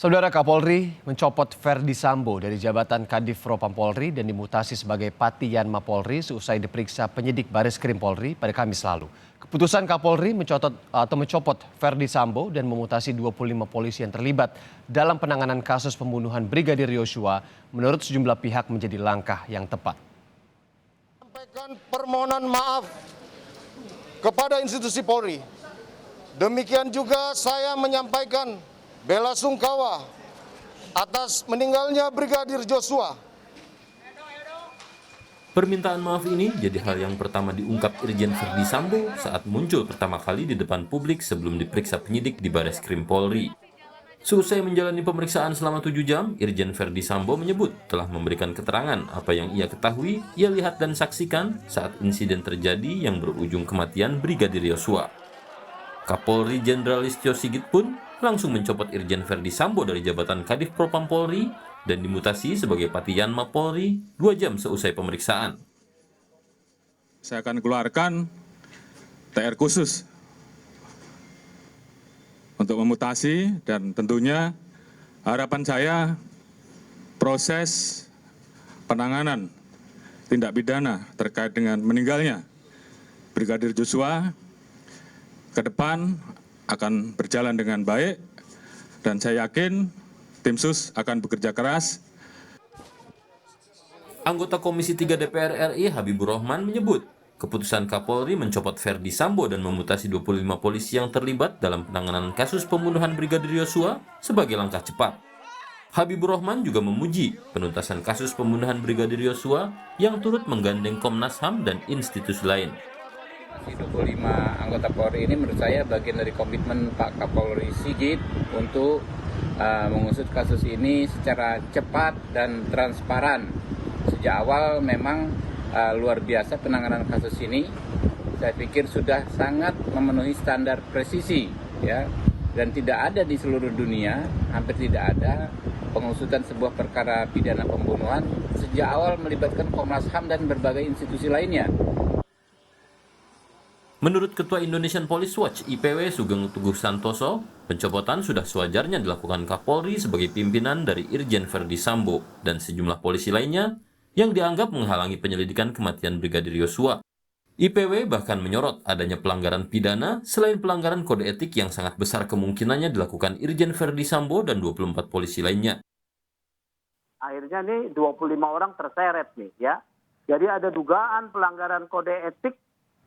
Saudara Kapolri mencopot Verdi Sambo dari jabatan Kadif Propam Polri dan dimutasi sebagai Patiyanma Polri seusai diperiksa penyidik Baris Krim Polri pada Kamis lalu. Keputusan Kapolri mencopot Verdi Sambo dan memutasi 25 polisi yang terlibat dalam penanganan kasus pembunuhan Brigadir Yosua menurut sejumlah pihak menjadi langkah yang tepat. Sampaikan permohonan maaf kepada institusi Polri. Demikian juga saya menyampaikan bela sungkawa atas meninggalnya Brigadir Yosua. Permintaan maaf ini jadi hal yang pertama diungkap Irjen Verdi Sambo saat muncul pertama kali di depan publik sebelum diperiksa penyidik di Baris Krim Polri. Seusai menjalani pemeriksaan selama 7 jam, Irjen Verdi Sambo menyebut telah memberikan keterangan apa yang ia ketahui, ia lihat dan saksikan saat insiden terjadi yang berujung kematian Brigadir Yosua. Kapolri Jenderal Listio Sigit pun langsung mencopot Irjen Verdi Sambo dari jabatan Kadif Propam Polri dan dimutasi sebagai Patiyanma Polri 2 jam seusai pemeriksaan. Saya akan keluarkan TR khusus untuk memutasi dan tentunya harapan saya proses penanganan tindak pidana terkait dengan meninggalnya Brigadir Yosua ke depan akan berjalan dengan baik dan saya yakin tim sus akan bekerja keras. Anggota Komisi 3 DPR RI Habibur Rahman menyebut keputusan Kapolri mencopot Verdi Sambo dan memutasi 25 polisi yang terlibat dalam penanganan kasus pembunuhan Brigadir Yosua sebagai langkah cepat. Habibur Rahman juga memuji penuntasan kasus pembunuhan Brigadir Yosua yang turut menggandeng Komnas HAM dan institusi lain. 25 anggota Polri ini menurut saya bagian dari komitmen Pak Kapolri Sigit untuk mengusut kasus ini secara cepat dan transparan. Sejak awal memang luar biasa penanganan kasus ini. Saya pikir sudah sangat memenuhi standar presisi, ya, dan tidak ada di seluruh dunia, hampir tidak ada pengusutan sebuah perkara pidana pembunuhan sejak awal melibatkan Komnas HAM dan berbagai institusi lainnya. Menurut Ketua Indonesian Police Watch IPW Sugeng Teguh Santoso, pencopotan sudah sewajarnya dilakukan Kapolri sebagai pimpinan dari Irjen Verdi Sambo dan sejumlah polisi lainnya yang dianggap menghalangi penyelidikan kematian Brigadir Yosua. IPW bahkan menyorot adanya pelanggaran pidana selain pelanggaran kode etik yang sangat besar kemungkinannya dilakukan Irjen Verdi Sambo dan 24 polisi lainnya. Akhirnya nih 25 orang terseret nih ya. Jadi ada dugaan pelanggaran kode etik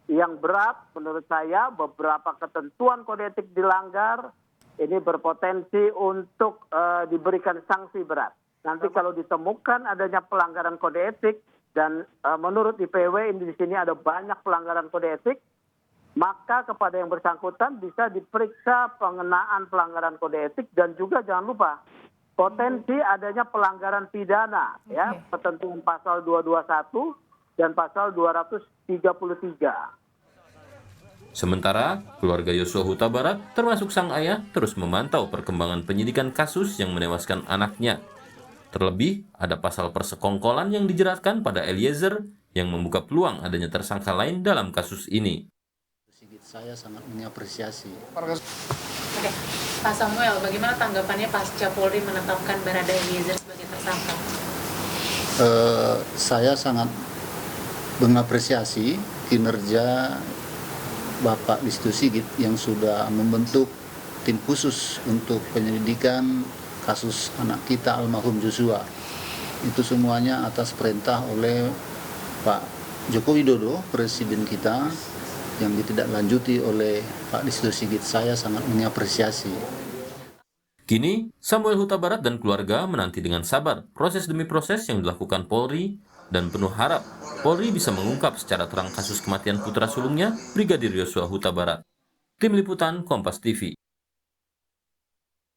yang berat. Menurut saya beberapa ketentuan kode etik dilanggar, ini berpotensi untuk diberikan sanksi berat. Nanti kalau ditemukan adanya pelanggaran kode etik dan menurut IPW di sini ada banyak pelanggaran kode etik, maka kepada yang bersangkutan bisa diperiksa pengenaan pelanggaran kode etik dan juga jangan lupa potensi adanya pelanggaran pidana, ya, ketentuan pasal 221 dan pasal 233. Sementara, keluarga Yosua Huta Barat termasuk sang ayah terus memantau perkembangan penyidikan kasus yang menewaskan anaknya. Terlebih, ada pasal persekongkolan yang dijeratkan pada Eliezer yang membuka peluang adanya tersangka lain dalam kasus ini. Saya sangat mengapresiasi. Oke, Pak Samuel, bagaimana tanggapannya pasca Polri menetapkan Barada Eliezer sebagai tersangka? Saya sangat mengapresiasi kinerja Bapak Listio Sigit yang sudah membentuk tim khusus untuk penyelidikan kasus anak kita almarhum Yosua. Itu semuanya atas perintah oleh Pak Joko Widodo, Presiden kita, yang ditindaklanjuti oleh Pak Listio Sigit. Saya sangat mengapresiasi. Kini, Samuel Huta Barat dan keluarga menanti dengan sabar proses demi proses yang dilakukan Polri dan penuh harap Polri bisa mengungkap secara terang kasus kematian putra sulungnya, Brigadir Yosua Huta Barat. Tim Liputan Kompas TV.